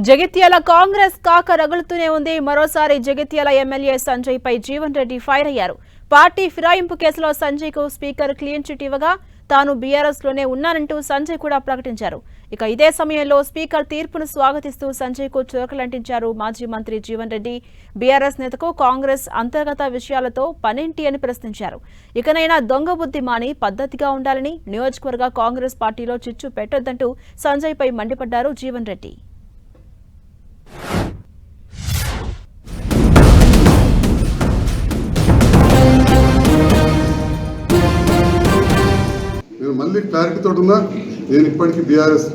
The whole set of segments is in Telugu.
జగిత్యాల కాంగ్రెస్ కాక రగులుతూనే ఉంది. మరోసారి జగిత్యాల ఎమ్మెల్యే సంజయ్ పై జీవన్ రెడ్డి ఫైర్ అయ్యారు. పార్టీ ఫిరాయింపు కేసులో సంజయ్ కు స్పీకర్ క్లీన్ చిట్ ఇవ్వగా తాను బీఆర్ఎస్ లోనే ఉన్నానంటూ సంజయ్ కూడా ప్రకటించారు. ఇక ఇదే సమయంలో స్పీకర్ తీర్పును స్వాగతిస్తూ సంజయ్ కు చురకలంటించారు మాజీ మంత్రి జీవన్ రెడ్డి. బీఆర్ఎస్ నేతకు కాంగ్రెస్ అంతర్గత విషయాలతో పనేంటి అని ప్రశ్నించారు. ఇకనైనా దొంగ బుద్ధి మాని పద్ధతిగా ఉండాలని, నియోజకవర్గ కాంగ్రెస్ పార్టీలో చిచ్చు పెట్టొద్దంటూ సంజయ్ పై మండిపడ్డారు జీవన్ రెడ్డి. మళ్ళీ క్లారిటీతో ఉన్నా. నేను ఇప్పటికీ బీఆర్ఎస్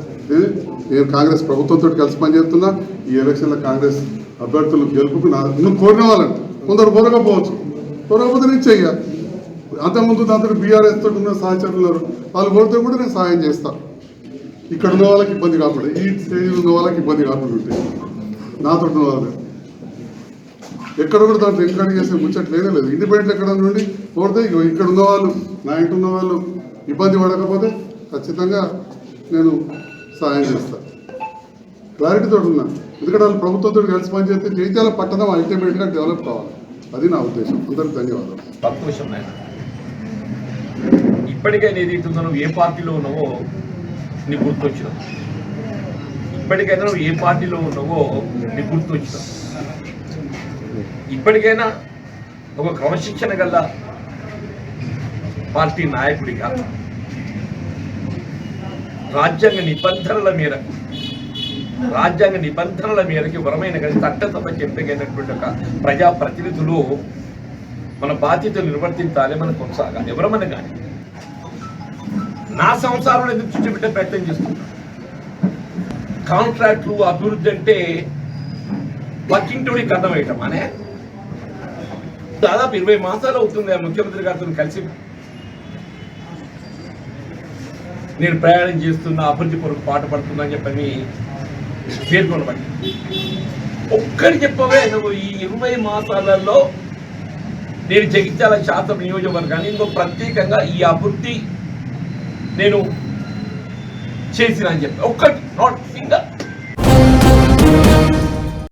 నేను కాంగ్రెస్ ప్రభుత్వంతో కలిసి పనిచేస్తున్నా. ఈ ఎలక్షన్లో కాంగ్రెస్ అభ్యర్థులు గెలుపుకు నువ్వు కోరిన వాళ్ళంటే కొందరు కోరకపోవచ్చు, కోరకపోతే నేను చెయ్య. అంతకుముందు దాంతో బీఆర్ఎస్ తోటి ఉన్న సహచరులు వాళ్ళు కోరితే కూడా నేను సహాయం చేస్తాను. ఇక్కడ ఉన్న వాళ్ళకి ఇబ్బంది కాకుండా, ఈ స్టేజ్లో ఉన్న వాళ్ళకి ఇబ్బంది కాకుండా ఉంటాయి. నాతో ఉన్న వాళ్ళు ఎక్కడ కూడా దాంట్లో ఎంకరేజ్ చేసే ముచ్చట్లు లేదు. ఇండిపెండెంట్ ఎక్కడ నుండి కోరితే ఇక్కడ ఉన్న వాళ్ళు, నా ఇంటి ఉన్న వాళ్ళు ఇబ్బంది పడకపోతే ఖచ్చితంగా నేను సహాయం చేస్తాను. క్లారిటీతో ఉన్నా. ఎందుకంటే వాళ్ళు ప్రభుత్వంతో కలిసి పనిచేస్తే జగిత్యాల పట్టణం అల్టిమేట్గా డెవలప్ కావాలి. అది నా ఉద్దేశం. అందరికి ధన్యవాదాలు. సంతోషం. ఇప్పటికైనా ఏదైతుందో నువ్వు ఏ పార్టీలో ఉన్నావో నీకు గుర్తొచ్చినావు. ఇప్పటికైనా నువ్వు ఏ పార్టీలో ఉన్నావో నీకు గుర్తొచ్చినావు. ఇప్పటికైనా ఒక క్రమశిక్షణ గల పార్టీ నాయకుడిగా రాజ్యాంగ నిబంధనల మేరకు ఎవరమైన కానీ చట్టసభకి ఎంపికైనటువంటి ఒక ప్రజాప్రతినిధులు మన బాధ్యతలు నిర్వర్తించాలి, మనం కొనసాగాలి. ఎవరమన్నా కానీ నా సంసారంలో ఎందుకు చుట్టుపెట్టే ప్రయత్నం చేస్తున్నా. కాంట్రాక్ట్లు అభివృద్ధి అంటే పక్కింటోడికి అర్థమయ్యటం అనే దాదాపు 20 మాసాలు అవుతుంది ముఖ్యమంత్రి గారితో కలిసి నేను ప్రయాణం చేస్తున్నా, అభివృద్ధి కొరకు పాట పడుతున్నా అని చెప్పని పేర్కొనబడి ఒక్కడి చెప్పవే నువ్వు ఈ 20 మాసాలలో నేను జగిత్యాల శాసన నియోజకవర్గాన్ని ఇంకో ప్రత్యేకంగా ఈ అభివృద్ధి నేను చేసిన అని చెప్పి ఒక్కటి నాట్ సింగల్